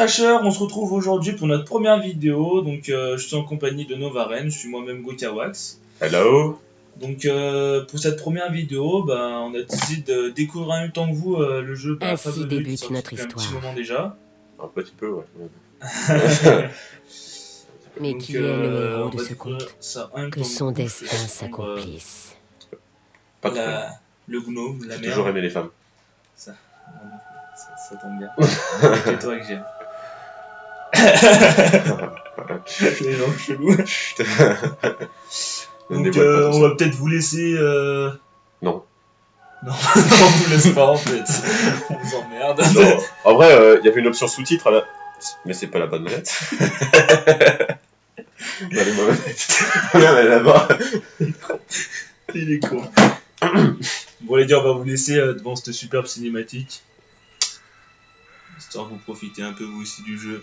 Crashers, on se retrouve aujourd'hui pour notre première vidéo. Donc, je suis en compagnie de Novaren, je suis moi-même Gokawax. Hello. Donc, pour cette première vidéo, on a décidé de découvrir en même temps que vous le jeu Ainsi débute notre depuis un petit histoire. moment déjà. Un petit peu, ouais. Mais Donc, qui est le héros on de va ce découvrir conte? ça en même Que temps son vous. Je destin vais prendre, s'accomplisse. Pas trop. le gnome, la J'ai merde. toujours aimé les femmes. Ça tombe bien. C'est toi que j'aime. Les gens chelous. Donc on va peut-être vous laisser... Non. Non, on vous laisse pas en fait. On vous emmerde. Non. En vrai, il y avait une option sous-titre à la... Mais c'est pas la bonne manette. Allez, ma manette. Regarde, elle est là-bas. Il est con. Bon les gars, on va vous laisser devant cette superbe cinématique. Histoire que vous profitez un peu vous aussi du jeu.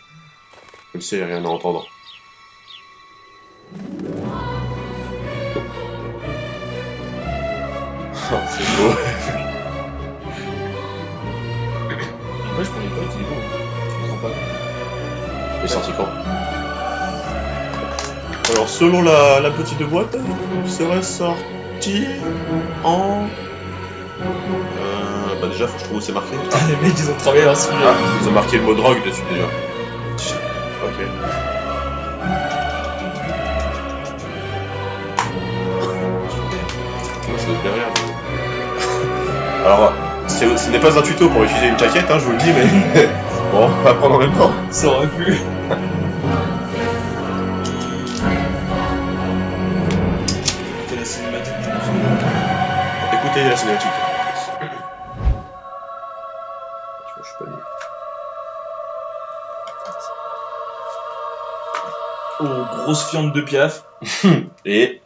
Comme si il n'y a rien à entendre. Oh, c'est beau. En vrai je connais pas, il est beau. Je comprends pas. Il est sorti quand? Alors, selon la petite boîte, il serait sorti en... bah déjà, faut que je trouve où c'est marqué. Ah, les mecs ils ont travaillé leur sujet. Ah, ils ont marqué le mot drogue dessus déjà. Ok. C'est derrière. Alors, ce n'est pas un tuto pour utiliser une jaquette, hein, je vous le dis, mais bon, on va prendre en même temps. Ça aurait pu. Écoutez la cinématique du jeu. Écoutez la cinématique. Je suis pas lié. Oh, grosse fiente de Piaf. Et...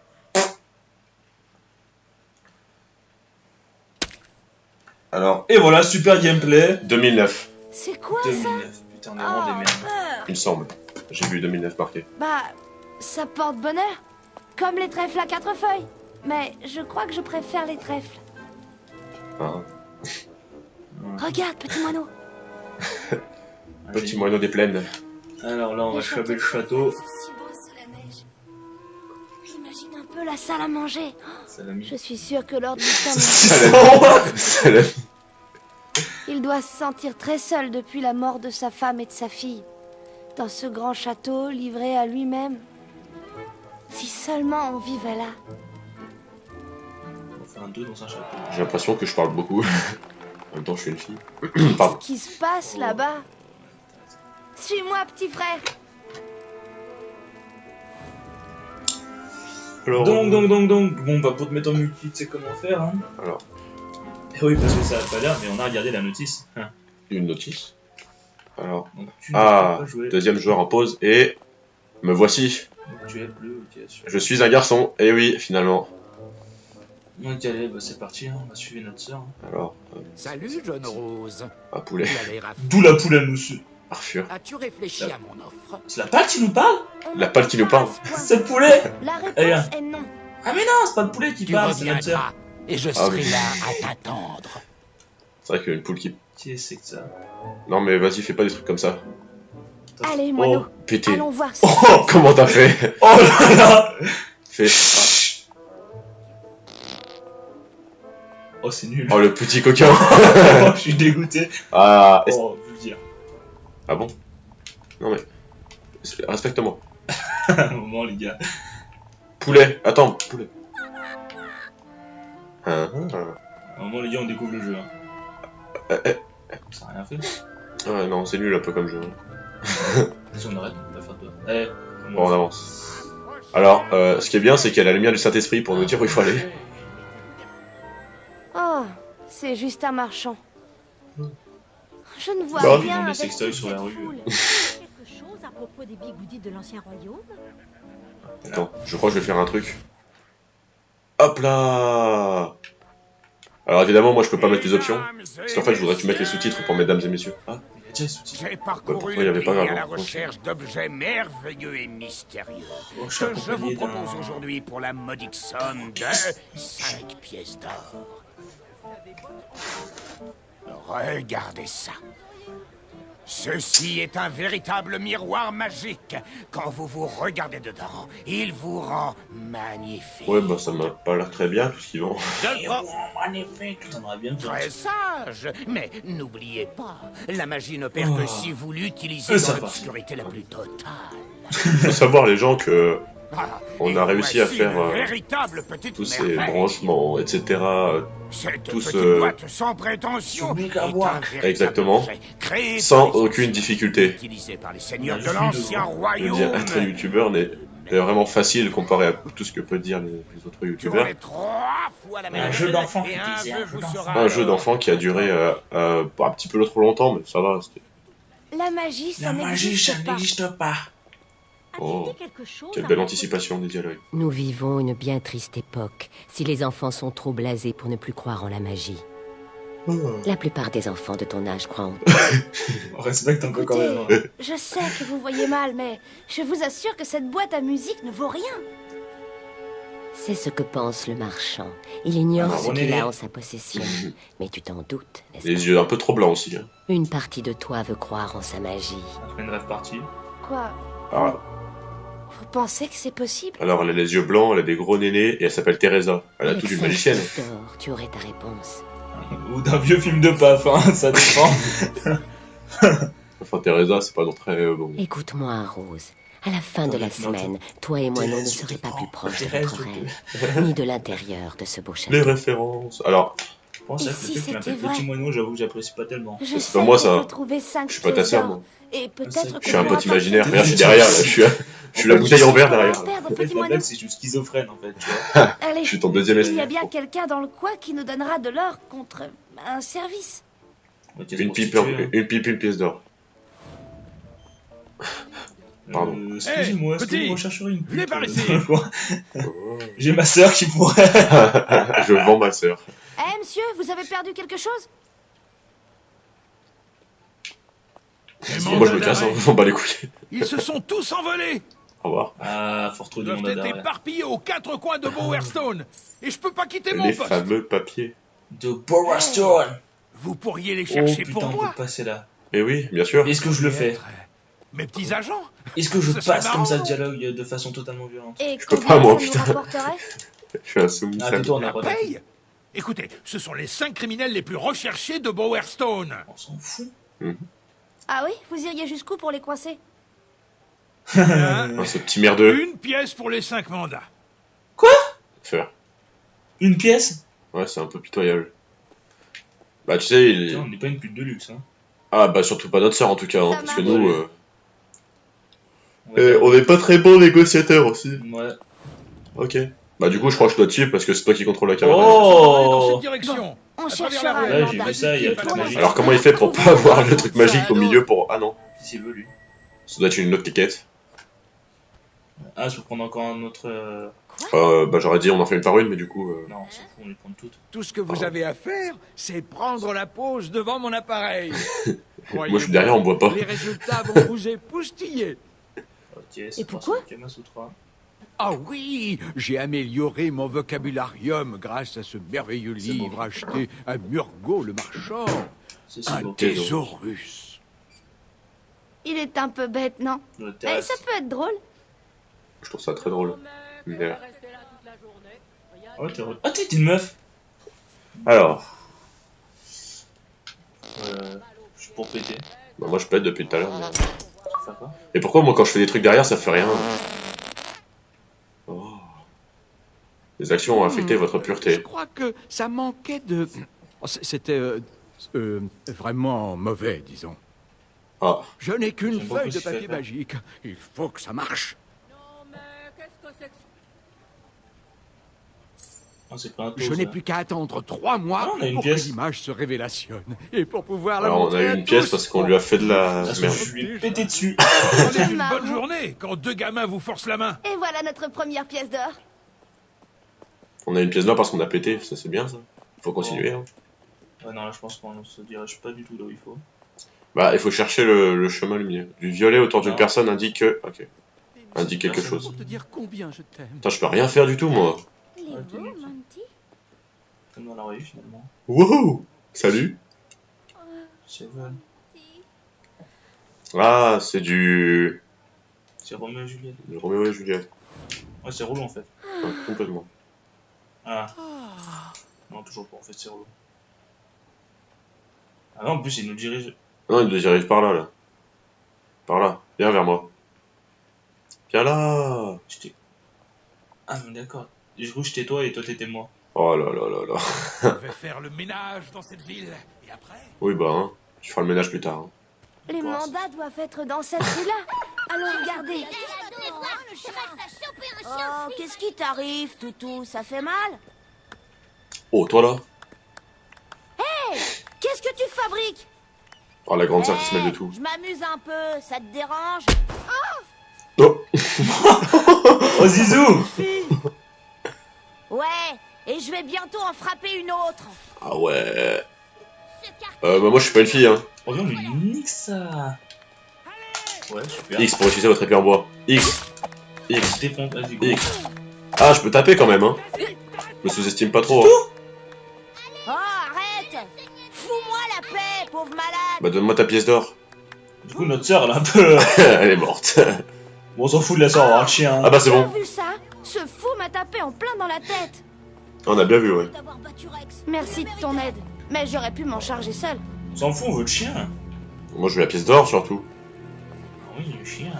Alors, Et voilà, super gameplay. 2009, C'est quoi ça? 2009. Putain, on est vraiment des merdes. il me semble. J'ai vu 2009 marqué. Bah, ça porte bonheur. Comme les trèfles à 4 feuilles. Mais je crois que je préfère les trèfles. Hein. Regarde, petit moineau. Petit moineau des plaines. Alors là, on va Les choper le châteaux château. sont si beaux sous la neige. J'imagine un peu la salle à manger. Salami. Je suis sûre que Lord Lucian, Salami. il doit se sentir très seul depuis la mort de sa femme et de sa fille. Dans ce grand château, livré à lui-même. Si seulement on vivait là. On va faire un 2 dans un château. J'ai l'impression que je parle beaucoup. En même temps, je suis une fille. Qu'est-ce Pardon. qui se passe là-bas? Suis-moi, petit frère. Alors, Donc. Bon, bah pour te mettre en multi, tu sais comment faire, hein. Alors. Eh oui, parce que ça a pas l'air, mais on a regardé la notice. Hein. Une notice. Alors. Donc, tu ne peux Ah, pas jouer. deuxième joueur en pause et... Me voici. Donc, tu es bleu, ok, sûr. Je suis un garçon. Et oui, finalement. Donc allez, bah c'est parti, hein. On va suivre notre sœur. Hein. Alors, Salut, jeune rose. un poulet. Tu as l'air affamé. D'où la poule à monsieur. Arthur. As-tu réfléchi à mon offre? C'est la pâle qui nous parle? On La n'a pâle pas qui nous faim à parle. ce point. C'est le poulet. La Eh bien. réponse est non. Ah mais non, c'est pas le poulet qui Tu parle, c'est notre sœur. reviendras et je Ah serai oui. là à t'attendre. C'est vrai qu'il y a une poule qui... Qui c'est que ça? Non mais vas-y, fais pas des trucs comme ça. Allez, moineau. Pété. Allons voir si Oh, comment t'as fait? Oh là là. Fais... Oh c'est nul. Oh, le petit coquin. Oh, je suis dégoûté. Ah, Oh, je veux dire. ah bon? Non mais... Respecte-moi. Un moment les gars. Poulet. Attends, poulet. Ah, Un moment les gars, on découvre le jeu. Hein. Ça a rien fait. ouais, non, c'est nul un peu comme jeu. Si on arrête, on va faire deux. Allez, Bon, on avance. Alors, ce qui est bien, c'est qu'il y a la lumière du Saint-Esprit pour nous dire où il faut aller. Oh, c'est juste un marchand. Je ne vois Bah, ils rien vendent des avec sextoys toute sur la cette rue. foule. Quelque chose à propos des bigoudis de l'ancien royaume? Attends, je crois que je vais faire un truc. Hop là! Alors évidemment, moi je peux pas mettre les options. Parce qu'en fait, je voudrais que tu mettes les sous-titres pour mesdames et messieurs. Ah, il y a déjà les sous-titres. J'ai Pourquoi parcouru il y le avait pas pays avant? à la recherche d'objets merveilleux et mystérieux Oh, je suis que je vous accompagné propose d'un... aujourd'hui pour la modique somme de 5 pièces d'or. Regardez ça. Ceci est un véritable miroir magique. Quand vous vous regardez dedans, il vous rend magnifique. Ouais, bah ça m'a pas l'air très bien, tout ce qu'ils vendent. Je le prends. Magnifique. T'aimerais bien te Très sage. Mais n'oubliez pas, la magie n'opère que si vous l'utilisez Ça dans va. l'obscurité la plus totale. Faut savoir, les gens, que Ah, on et a réussi à voici faire une véritable petite tous ces merveille. branchements, etc. Cette tout petite ce- boîte sans prétention Ce méga est boîte. un véritable Exactement. objet créé Sans par les aucune sorciers, difficulté. utilisé par les seigneurs de Magie de l'ancien voix. Je veux royaume. dire, être youtubeur est vraiment facile comparé à tout ce que peuvent dire les autres Tu youtubeurs. aurais 3 fois la même Un jeu règle, d'enfant et qui un disait, vœu un jeu vous d'enfant. sera Un jeu alors d'enfant qui a duré pas un petit peu trop longtemps, mais ça va. La magie, ça La magie, ça n'existe pas. n'existe pas. As-tu Oh, dit quelque chose Quelle à belle propos anticipation des dialogues. Nous vivons une bien triste époque si les enfants sont trop blasés pour ne plus croire en la magie. La plupart des enfants de ton âge croient en On respecte un peu quand même. Écoutez, je sais que vous voyez mal, mais je vous assure que cette boîte à musique ne vaut rien. C'est ce que pense le marchand. Il ignore Ah, ce on qu'il est- a en sa possession. Mais tu t'en doutes, n'est-ce Les pas? yeux un peu trop blancs aussi. Hein. Une partie de toi veut croire en sa magie. On fait une rêve partie. Quoi? Alors, Vous pensez que c'est possible? alors, elle a les yeux blancs, elle a des gros nénés, et elle s'appelle Teresa. Elle a Avec tout d'une 5 magicienne. pièces d'or, tu aurais ta réponse. Ou d'un vieux film de paf, hein, ça dépend. Enfin, Teresa, c'est pas non très bon. Écoute-moi, Rose. À la fin de la Non, semaine, toi et moi, nous ne Thérèse, je serons te pas prends. plus proches de Thérèse, notre je rêve, ni de l'intérieur de ce beau château. Les références. Alors, Je pense Et que si le fait que tu c'était m'appelles vrai? Petit Moineau, j'avoue que j'apprécie pas tellement. Je C'est sais pas moi, qu'on ça. peut trouver 5 je suis pas ta sœur, moi. Et peut-être Je Je suis un qu'on pote pourra imaginaire. partir Regarde, je suis derrière, là. Je suis la bouteille en verre On va derrière. en perdre, En fait, petit la moineau. blague, c'est que je suis schizophrène en fait. Tu vois. Allez, Je suis ton deuxième il y a esprit. bien quelqu'un dans le coin qui nous donnera de l'or contre un service. Ok, c'est Une pipe, prostituée, hein. une pipe, une pièce d'or. Pardon. Excusez-moi, est-ce que petit, vous rechercherez une venez pute, par ici. quoi J'ai ma sœur qui pourrait. Je vends ma sœur. Eh, monsieur, vous avez perdu quelque chose? Moi, je me casse, hein. On bat les couilles. Ils se sont tous envolés. Au revoir. Ah, faut retrouver Ils du doivent mandat être d'arrêt. éparpillés aux 4 coins de Bowerstone. Et je peux pas quitter mon Les poste. fameux papiers. De Bowerstone. Vous pourriez les Oh chercher putain, pour on moi. peut passer là. Eh oui, bien sûr. Est-ce que je le fais? Mes petits agents. Est-ce que je Ce serait passe comme ça marrant. le dialogue de façon totalement violente? Et peux combien pas, moi, ça nous putain. rapporterait? Je suis un sous Ah, tais-toi, on a La pas paye. Écoutez, ce sont les 5 criminels les plus recherchés de Bowerstone. On s'en fout. Ah oui? Vous iriez jusqu'où pour les coincer? Hein Ce petit merdeux. Une pièce pour les 5 mandats. Faire. Une pièce? Ouais, c'est un peu pitoyable. Bah, tu sais, il... Putain, on n'est pas une pute de luxe, hein. Ah, bah, surtout pas notre sœur, en tout cas, hein, Ça parce que m'arrive. nous, Ouais. on n'est pas très bons négociateurs aussi. Ouais. Ok. Bah, du coup, je crois que je dois te suivre parce que c'est toi qui contrôle la caméra. Dans cette Oh direction. On À travers cherchera la un rue. Ouais, j'ai mandat. vu ça, il y a Et pas de pour magie. l'instant, Alors, comment il fait pour pas avoir le truc magique au milieu pour... Ah non, S'il veut, lui. ça doit être une autre quéquette. Ah, je peux prendre encore un autre. Bah, j'aurais dit on en fait une par une, mais du coup... Non, on s'en fout, on les prend toutes. Tout ce que vous avez à faire, c'est prendre la pause devant mon appareil. Moi, je suis derrière, on boit pas. Les résultats vont vous époustiller. Ok, c'est pourquoi Kamasutra. Ah oui, j'ai amélioré mon vocabularium grâce à ce merveilleux C'est beau. livre acheté à Murgot le marchand. C'est si Un beau. thésaurus. Il est un peu bête, non? Le Mais terrasse. ça peut être drôle. Je trouve ça très drôle. Mais... Oh, t'es re- Ah, t'es une meuf. Alors, Je suis pour péter. bah, moi je pète depuis tout à l'heure. Mais... Tu vas faire quoi? Et pourquoi moi quand je fais des trucs derrière ça fait rien? Oh. Les actions ont affecté votre Je pureté. crois que ça manquait de... Oh, C'était vraiment mauvais, disons. Ah, Je n'ai qu'une J'aime beaucoup feuille de ce qu'il papier fait. magique. Il faut que ça marche. Ah, c'est pas un Je tour, n'ai ça. plus qu'à attendre 3 mois Ah, on a une pour pièce. que l'image se révélationne. Et pour pouvoir la alors on a montrer eu à une pièce tous. parce qu'on lui a fait de la Parce que merde. je lui ai pété dessus. C'est une marrant. bonne journée quand 2 gamins vous forcent la main. Et voilà notre première pièce d'or. On a une pièce là parce qu'on a pété, ça c'est bien ça. Faut continuer. Hein. Ouais, non, là, je pense qu'on se dirige pas du tout là où il faut. Bah il faut chercher le chemin lumineux. Du violet autour d'une Non. personne indique que... Ok. Indique quelque chose. Pour te dire combien je t'aime. Putain je peux rien faire du tout moi. Il est Ah, beau, t'es- Monty. Comme dans la rue, finalement. Wouhou. Salut. C'est vrai. Ah, c'est du... C'est Roméo et Juliette. du Roméo et Juliette. Ouais, c'est Rollo en fait. Ouais, complètement. Ah. Non, toujours pas en fait, c'est Rollo. Ah non, en plus, il nous dirige. Non, il arrive par là, là. Par là. Viens vers moi. Viens là. J'étais. Ah, mais d'accord. Je crois que j'étais toi et toi t'étais moi. Oh là là là là. Je vais faire le ménage dans cette ville. Et après? Oui, bah, hein. Tu feras le ménage plus tard. Hein. Les mandats doivent être dans cette rue-là. Allons regarder. Oh, qu'est-ce qui t'arrive, Toutou? Ça fait mal? Oh, toi là. Qu'est-ce que tu fabriques? Oh, la grande sœur qui se mêle de tout. Je m'amuse un peu, ça te dérange? Oh. Oh, Zizou! Ouais, et je vais bientôt en frapper une autre. Ah ouais. Bah, moi, je suis pas une fille, hein. Oh, non, mais nique ça! Ouais, super. X pour utiliser votre épée en bois. X. X. Défonce, vas-y, go. X. Ah, je peux taper quand même, hein. Je me sous-estime pas trop. Hein. Oh, arrête! Fous-moi la paix, pauvre malade! Bah, donne-moi ta pièce d'or. Du coup, notre sœur, elle est un peu. Elle est morte. Bon, on s'en fout de la sœur, on va avoir le chien. Ah bah, c'est Tu as bon. vu ça? Ce fou m'a tapé en plein dans la tête. On a bien vu, ouais. Merci de ton aide, mais j'aurais pu m'en charger seule. On s'en fout, on veut le chien. Moi, je veux la pièce d'or, surtout. Oui, le chien.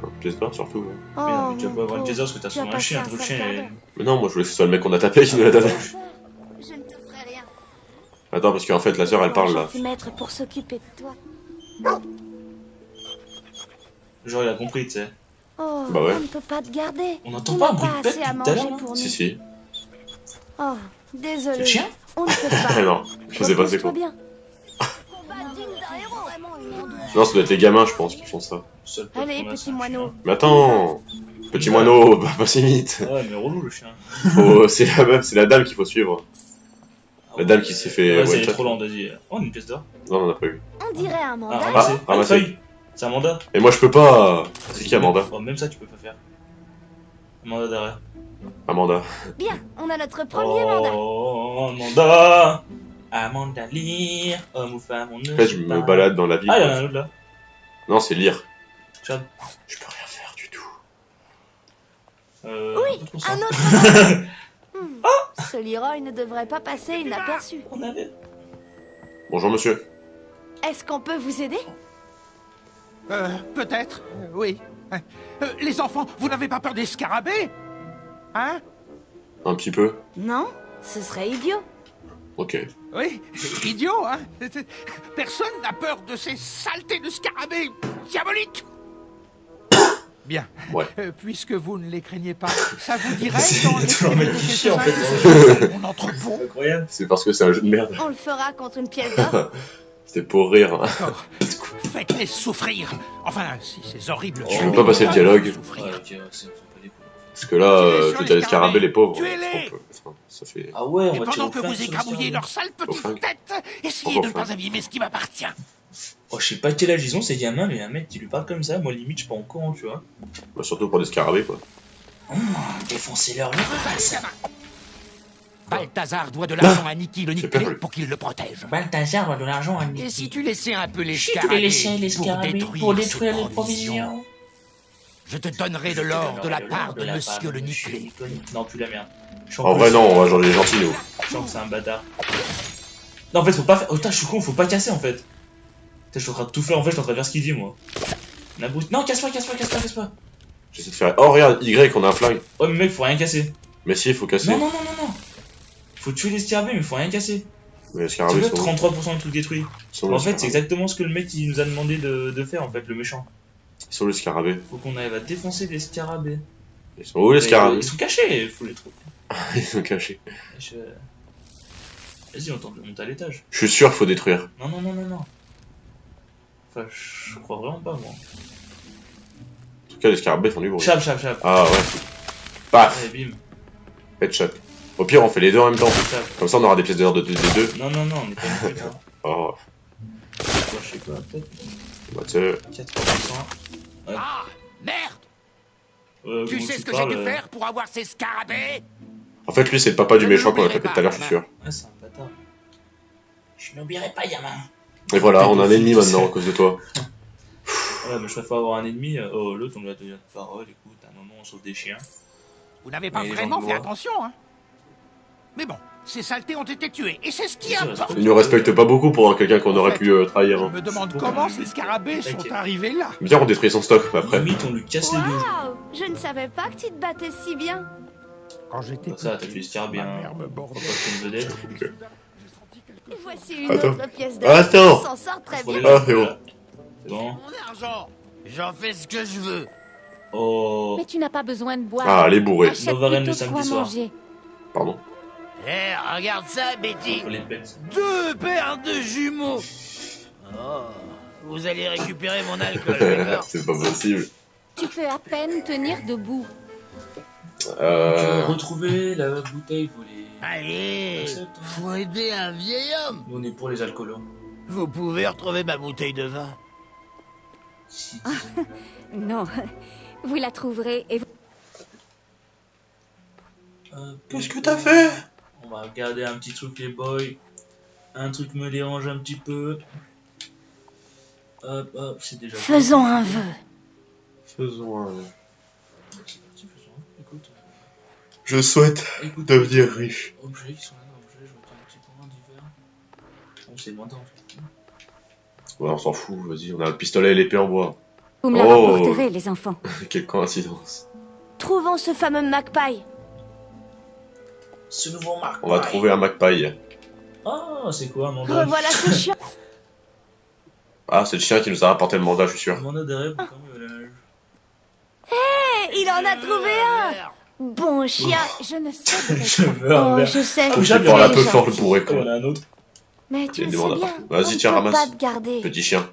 La pièce d'or, surtout, ouais. Mais non, mais tu vas mon pas avoir une pauvre. pièce d'or parce que t'as Tu as souvent un passé chien. un Trop le sale chien. quart est- d'heure. Mais non, moi, je voulais que ce soit le mec qu'on a tapé qui nous l'a donné. Je ne te ferai rien. Attends, parce qu'en fait, la sœur, elle parle, là. Gentil maître pour s'occuper de toi. Genre, il a compris, tu sais. Oh, Bah ouais. on ne peut pas te garder. On n'entend On pas un n'a bruit de pas pète assez à depuis tout à l'heure, manger là pour nous. Si, si. Oh, C'est désolé. le chien? On ne peut pas. Non, je sais pas c'est Repose-toi quoi. bien. Non, ça doit être les gamins, je pense, qui font ça. Seul pote Allez, qu'on a, c'est petit un moineau. Mais attends. Petit moineau, bah, pas si vite. chien. Ouais, mais relou le chien. C'est la meuf, c'est la dame qu'il faut suivre. La dame qui s'est fait Ouais, c'est one-shot. trop lent, vas-y. Oh, une pièce d'or. Non, on en a pas eu. On dirait un Ah, mandat. ramasser. Ah, ramasser. Feuille. C'est un mandat. Et moi, je peux pas. C'est qui Amanda? Oh, même ça, tu peux pas faire. Un mandat d'arrêt. Amanda. Bien, on a notre premier mandat. Oh, mandat. Amanda lire. Homme ou femme, on ne En fait, je sait me pas. balade dans la ville. Ah, il y en quoi. a un autre là. Non, c'est lire. Chad. Je peux rien faire du tout. Oui, on trouve ça. un autre mandat. Ce Leroy ne devrait pas passer inaperçu. On avait. Bonjour, monsieur. Est-ce qu'on peut vous aider? Peut-être, oui. Les enfants, vous n'avez pas peur des scarabées? Hein? Un petit peu. Non, ce serait idiot. Ok. Oui, c'est idiot, hein? Personne n'a peur de ces saletés de scarabées diaboliques. Bien. Ouais. Puisque vous ne les craignez pas, ça vous dirait C'est d'en toujours exterminer magnifié, en quelques-uns fait. de mon entrepôt? Incroyable. C'est parce que c'est un jeu de merde. On le fera contre une pièce d'or. C'était pour rire. D'accord. Faites-les souffrir. Enfin, si ces horribles... Je peux pas passer le dialogue. Ouais, Souffrir. ok, ouais, c'est pas des coups. Parce que là, Tuez je sur veux dire, les les scarabées, les pauvres. Tuez-les. Enfin, ça fait. Ah ouais, on Et va tirer pendant au que flingue vous sur le écrabouillez cerveau. leurs sales Au petites flingue. têtes, essayez Pourquoi de ne au flingue pas abîmer ce qui m'appartient. Oh, je sais pas quel âge ils ont ces gamins, mais un mec qui lui parle comme ça, moi limite je suis pas en courant, tu vois. Bah, surtout pour des scarabées, quoi. Défoncez-leur le Passez la main. Balthazar doit de l'argent à Niki le J'ai Nickelé perdu. pour qu'il le protège. Balthazar doit de l'argent à Et si tu laissais un peu les Si tu scarabées, les laissais les scarabées pour détruire les provisions. je te donnerai de l'or de la part de monsieur le Nickelé. Non, plus la merde. Je sens En que vrai, c'est- non, on va genre les gentils, nous. Je sens que c'est un bâtard. Non, en fait, faut pas faire. Oh, putain, je suis con, faut pas casser en fait. Putain, je suis en train de tout faire en fait, je suis en train de faire ce qu'il dit moi. La brousse. Non, casse-toi, casse-toi, casse-toi, casse-toi. J'essaie de faire. Oh, regarde, Y, on a un flingue. Oh, mais mec, faut rien casser. Mais si, il faut casser. Non, non, non, non, non. Faut tuer les scarabées, mais faut rien casser. Mais les Tu scarabées veux sont. 33% des trucs détruits. sont En les fait, c'est scarabées. exactement ce que le mec il nous a demandé de faire en fait, le méchant. Ils sont où les scarabées? Faut qu'on arrive à défoncer les scarabées. Ils sont où les scarabées? Ils sont cachés, faut les trouver. Ils sont cachés. Je- Vas-y, on tente de monter à l'étage. Je suis sûr qu'il faut détruire. Non, non, non, non, non. Enfin, je crois vraiment pas, moi. En tout cas, les scarabées font du bruit. Chap, chap, chap. Ah ouais. Paf! Allez, bim. Headshot. Au pire, on fait les deux en même temps. Chap. Comme ça, on aura des pièces d'or des deux. Non, non, non, on est pas une putain. Oh, Moi, je sais pas, peut-être bah, tu sais. 4%. Ah, merde! Tu comment sais ce que j'ai parles, dû faire pour avoir ces scarabées? En fait, lui, c'est le papa du Je méchant qu'on a n'oublierai tapé pas, tout à l'heure, je suis gamin. sûr. Ah, c'est un bâtard. Je n'oublierai pas, gamin. Et voilà, on a un ennemi maintenant à cause de toi. Ouais, mais je préfère avoir un ennemi. Oh, l'autre, on lui a donné notre parole. Écoute, à un moment, on sauve des chiens. Vous n'avez pas Mais les vraiment gens de fait loi. attention, hein. Mais bon, ces saletés ont été tués, et c'est ce qui C'est importe. Il nous respecte pas beaucoup pour quelqu'un qu'on aurait pu trahir. Je Hein. me demande comment ces scarabées sont arrivés là. Bien qu'on détruise son stock après. Limite, on lui casse les deux. Waouh! Je ne savais pas que tu te battais si bien. Quand j'étais Comme ça, t'as tué ce bien. ma mère me Pourquoi bordait. c'est une vedette? Voici une Attends. autre pièce d'or. Attends. On s'en sort très Prenez bien. la- Ah, c'est bon. C'est bon. Mon argent, j'en fais ce que je veux. Oh. Mais tu n'as pas besoin de boire. Ah, les bourrés. Achète Novarène plutôt le de quoi samedi soir. manger. Pardon. Eh, regarde ça, Betty. Pour les pets. 2 paires de jumeaux. Oh, vous allez récupérer mon alcool, d'accord? C'est pas possible. Tu peux à peine tenir debout. Tu veux Euh... retrouver la bouteille volée. Allez, Accepte, hein. faut aider un vieil homme. Nous, on est pour les alcoolos. Vous pouvez retrouver ma bouteille de vin. Si, Non, vous la trouverez et vous... Qu'est-ce que t'as fait? On va regarder un petit truc, les boys. Un truc me dérange un petit peu. Hop, hop, c'est déjà. Faisons un vœu. Faisons un... C'est parti, faisons un. Écoute. Je souhaite Écoute. devenir riche. Objets qui sont là, objets, je retiens un petit point divers. On c'est moins en fait. Ouais, on s'en fout, vas-y, on a le pistolet et l'épée en bois. Vous me la Oh. rapporterez, les enfants. Quelle coïncidence. Trouvons ce fameux Magpie. Ce nouveau marque. On va trouver un Magpie. Ah, c'est quoi un mandat? Revoilà ce chien. Ah, c'est le chien qui nous a rapporté le mandat, je suis Un sûr. mandat d'arrêt pour quand même la nage. Il en a trouvé un. Bon chien. Je ne sais Je pas. veux un Oh, verre. je sais. Ah, Je j'ai vais prendre un peu Déjà. fort le bourré, Oh, il y en con. a un autre. Mais Il tu y a le des sais mandats bien. partout. Vas-y, on tiens, ne peut ramasse. pas te garder. Petit chien.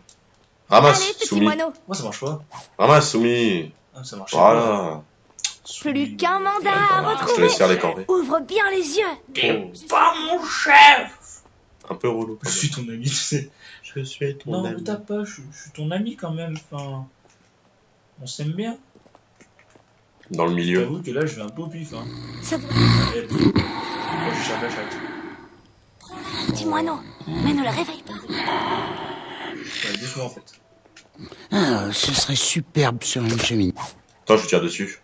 Ramasse, Allez, petit Soumis. moineau. Moi, ça marche pas. Ramasse, Soumis. Ah, ça marche Voilà. Plus qu'un mandat à Je te retrouver. laisse faire les corvées. Ouvre bien les yeux. Oh, Pas mon chef. un peu relou. quand Je même. suis ton ami, tu sais. Je suis ton Non, ami. ne tape pas, je suis ton ami quand même. Enfin, on s'aime bien. Dans le milieu. J'avoue que là, je vais un peu au pif. Hein. Ça... Allez, moi, je cherche la chatte. Petit moineau. Mais ne le réveille pas. Ouais, doucement en fait. Ah, ce serait superbe sur une cheminée. Attends, je tire dessus.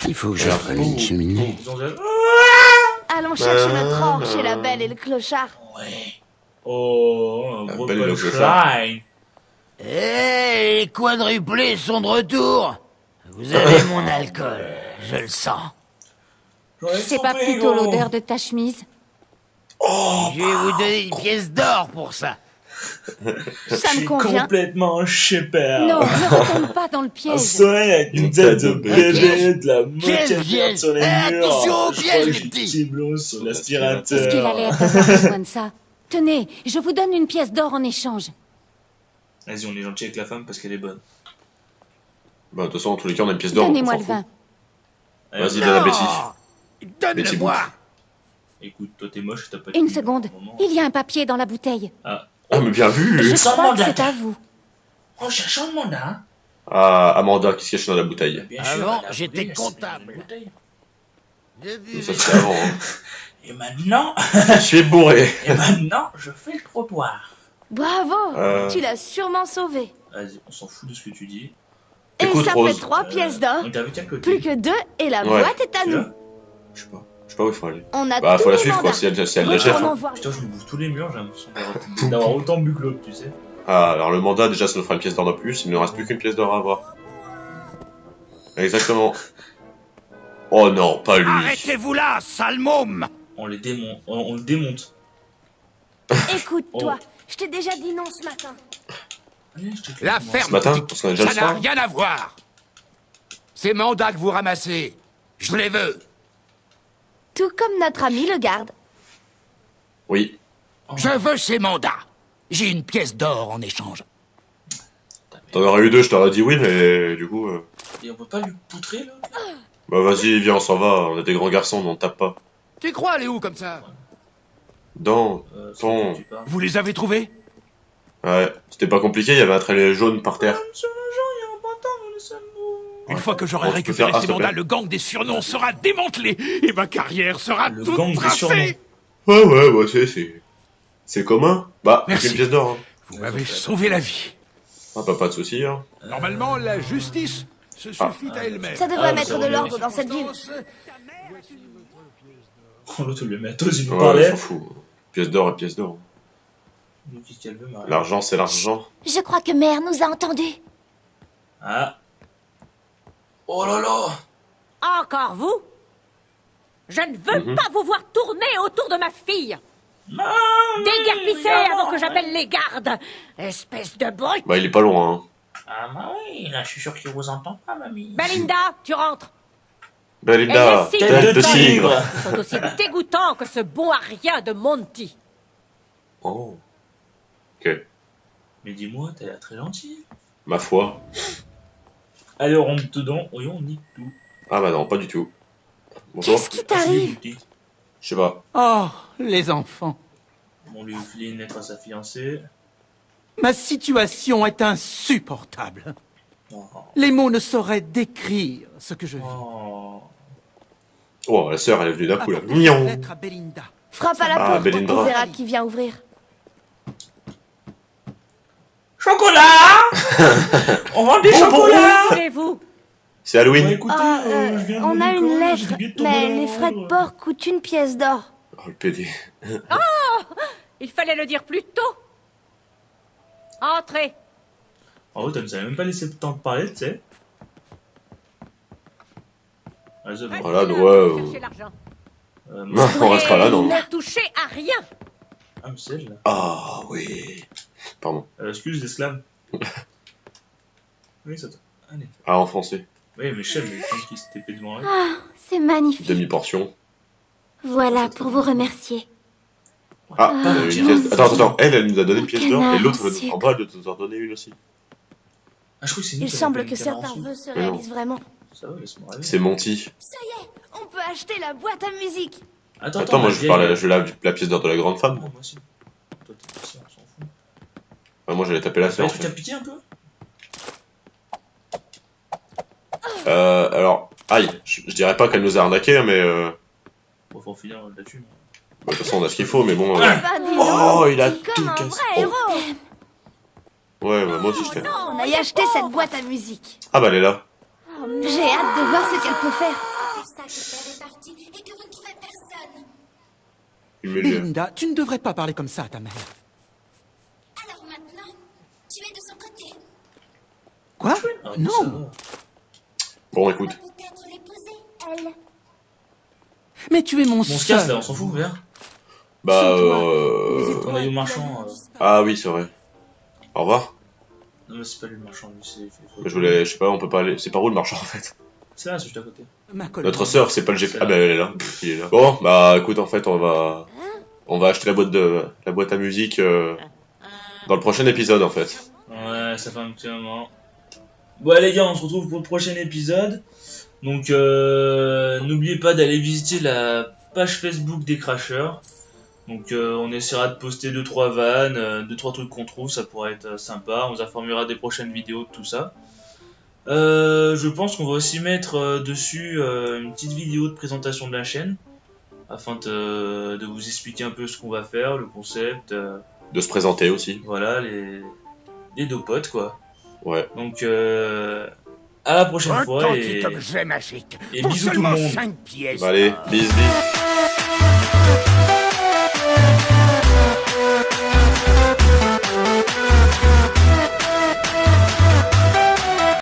Il faut que je Merde. prenne une cheminée. Ils ont déjà... Allons chercher notre or chez la belle et le clochard. Ouais. Oh, un La gros belle et le punchline. Eh, les quadruplés sont de retour. Vous avez mon alcool, je le sens. C'est pas plutôt l'odeur de ta chemise? Je vais vous donner une pièce d'or pour ça. Ça me convient. Complètement chépère. Non, ne retombe pas dans le Un piège. soleil avec une Une tête tête de de bébé, de la moitié Piège, de piège. merde sur les Eh, murs. attention au Je piège, crois que les j'ai petits. petit blond sur Est-ce qu'il a l'aspirateur. l'air d'avoir besoin de ça? Tenez, je vous donne une pièce d'or en échange. Vas-y, on est gentil avec la femme parce qu'elle est bonne. Bah, de toute façon, dans tous les cas, on a une pièce d'or. donc on Donnez-moi s'en le fout. vin. Allez, Vas-y, donne à Betty. Betty Donne-le-moi. Écoute, toi t'es moche, t'as pas Une de seconde. au moment. Il y a un papier dans la bouteille. Ah, Ah, mais bien vu. Je Sans crois que mandat. c'est à vous. en cherchant le mandat. Ah, Amanda, qu'est-ce qu'il y a dans la bouteille? Bien Avant, elle a j'étais volé, elle s'est comptable. mis dans une bouteille. Ça, c'était avant. Hein. Et maintenant, Je suis bourré. je fais le trottoir. Bravo. Tu l'as sûrement sauvé. Vas-y, on s'en fout de ce que tu dis. Et Écoute, ça Rose. fait 3 pièces d'or. On t'avait qu'à côté. Plus que 2 et la Ouais. boîte est à Tu nous. vois Je sais pas où il faut aller. On a Bah, tous faut la les suivre, quoi, mandats. si elle la chef. Retournons Hein. voir. Putain, je me bouffe tous les murs, j'ai l'impression d'avoir autant bu que l'autre, tu sais. Ah, alors le mandat, déjà, ça nous fera une pièce d'or de plus. Il ne reste plus qu'une pièce d'or à avoir. Exactement. Oh non, pas lui. Arrêtez-vous là, sale môme. On les démonte. On le démonte. Écoute-toi. Je t'ai déjà dit non ce matin. Allez, je te La moi. ferme, Ce matin, petit- parce qu'on a déjà ça le n'a soir. rien à voir. Ces mandats que vous ramassez, je les veux. Tout comme notre ami le garde. Oui. Je veux ces mandats. J'ai une pièce d'or en échange. T'en aurais eu deux, je t'aurais dit oui, mais du coup... Et on peut pas lui poutrer, là Bah vas-y, viens, on s'en va. On est des grands garçons, on tape pas. Tu crois aller où comme ça? Dans... c'est Ton- que tu parles. Vous les avez trouvés? Ouais, c'était pas compliqué, il y avait un trait jaune par terre. Sur le jour, il y a un bâtard, le seul mot. Une fois que j'aurai Oh, je peux récupéré faire- ces s'il te plaît. mandats, le gang des surnoms sera démantelé et ma carrière sera Le toute gang des surnoms. tracée. Ouais, bah c'est commun. Bah, Merci. c'est une pièce d'or. Hein. Vous m'avez sauvé la vie. Ah, pas de soucis, hein. Normalement, la justice se suffit à elle-même. Ça devrait Ah, mettre ça de va l'ordre bien. dans cette ville. L'autre, le matos, il nous Ouais, parlait. s'en fout. Pièce d'or et pièce d'or. Donc, qu'est-ce qu'elle veut, Marie? L'argent, c'est l'argent. Je crois que Mère nous a entendus. Ah. Oh là là. Encore vous? Je ne veux pas vous voir tourner autour de ma fille. Déguerpissez avant que j'appelle les gardes. Espèce de brute. Bah, il est pas loin, hein. Ah bah oui, là, je suis sûr qu'il vous entend pas, mamie. Belinda, tu rentres. Belinda, Et les tête de cygnes tigre. Ils sont aussi dégoûtants que ce bon à rien de Monty. Oh. Ok. Mais dis-moi, t'as l'air très gentil. Ma foi. Allez, on rentre dedans. Oui, on nique tout. Ah bah non, pas du tout. Bonjour. Qu'est-ce qui t'arrive? Je sais pas. Oh, les enfants. On lui filer une lettre à sa fiancée. Ma situation est insupportable. Oh. Les mots ne sauraient décrire ce que je vis. Oh. Oh, la sœur, elle est venue d'un coup, là. Apportez cette Miaou. lettre à Belinda. Frappe à la Ah, porte, Belinda. on verra qui vient ouvrir. Chocolat. On vend des chocolats. Voulez-vous? C'est Halloween. Ouais, écoutez, Ah, je viens de on a l'école, une j'ai lettre, oublié de tomber mais dans les frais de l'ordre. port coûtent une pièce d'or. Oh, le PD. Il fallait le dire plus tôt. Entrez. En vrai, tu nous avais même pas laissé le temps de parler, tu sais. Ouais, c'est bon. Restez Voilà, là, ouais, cherchez l'argent. Non, on restera là, non. Ne touchez à rien. Ah, mais c'est elle, là. Ah, oui. Pardon. Excuse l'esclave. Oui, ça t'... Allez. Ah, en français. Oui, mais chef, mais qui s'était fait devant elle. Ah, c'est magnifique. Demi-portion. Voilà, pour vous remercier. Ah, Ah, une tiens. pièce. Attends, elle nous a donné une pièce d'or, et Canard, l'autre, sucre. en bas, elle nous en donner une aussi. Ah, je crois que c'est nous Il qui semble avons que fait une certains canard en vœux se Mais non. réalisent vraiment. dessous. Ça va, laisse-moi rêver. C'est Monty. On peut acheter la boîte à musique. Attends, moi, je parlais, je veux la pièce d'or de la grande femme. Moi aussi. Toi, t'es petit, on s'en fout. Ah, moi, j'allais taper la sœur. Ouais, tu t'as piqué un peu? Alors, aïe, je dirais pas qu'elle nous a arnaqué, hein, mais Bon, faut finir là-dessus. bah, de toute façon, on a ce qu'il faut, mais bon. Bah, dis Oh, donc, il a t'es tout comme un cassé. vrai Oh. héros. Ouais, bah, moi aussi, je t'aime. On a y acheté cette boîte à musique. Ah, bah, elle est là. J'ai hâte de voir ce qu'elle peut faire. Il me dit. Belinda, tu ne devrais pas parler comme ça à ta mère. Alors maintenant, tu es de son côté. Quoi? Ah, ça Non. va. Bon, écoute. Peut-être l'épouser, elle. Mais tu es mon Bon, on se casse là, seul. on s'en fout, vert. Bah, On a eu le marchand. Ah oui, c'est vrai. Au revoir. Non, mais c'est pas lui le marchand, lui, c'est. Je voulais, je sais pas, on peut pas aller. C'est par où le marchand en fait? C'est là, c'est juste à côté. Ma collègue. Notre sœur, c'est pas le GP. Ah bah elle est là. Pff, il est là. Bon, bah écoute, en fait, on va acheter la boîte à musique dans le prochain épisode en fait. Ouais, ça fait un petit moment. Bon, les gars, on se retrouve pour le prochain épisode. Donc, n'oubliez pas d'aller visiter la page Facebook des Crashers. Donc, on essaiera de poster 2-3 vannes, 2-3 trucs qu'on trouve, ça pourrait être sympa. On vous informera des prochaines vidéos de tout ça. Je pense qu'on va aussi mettre dessus une petite vidéo de présentation de la chaîne. Afin de vous expliquer un peu ce qu'on va faire, le concept. De se présenter aussi. Voilà, les deux potes, quoi. Ouais. Donc, à la prochaine Un fois petit et objet magique. et pour bisous tout le seulement monde. 5 pièces. Bah, allez, d'or. bis bis.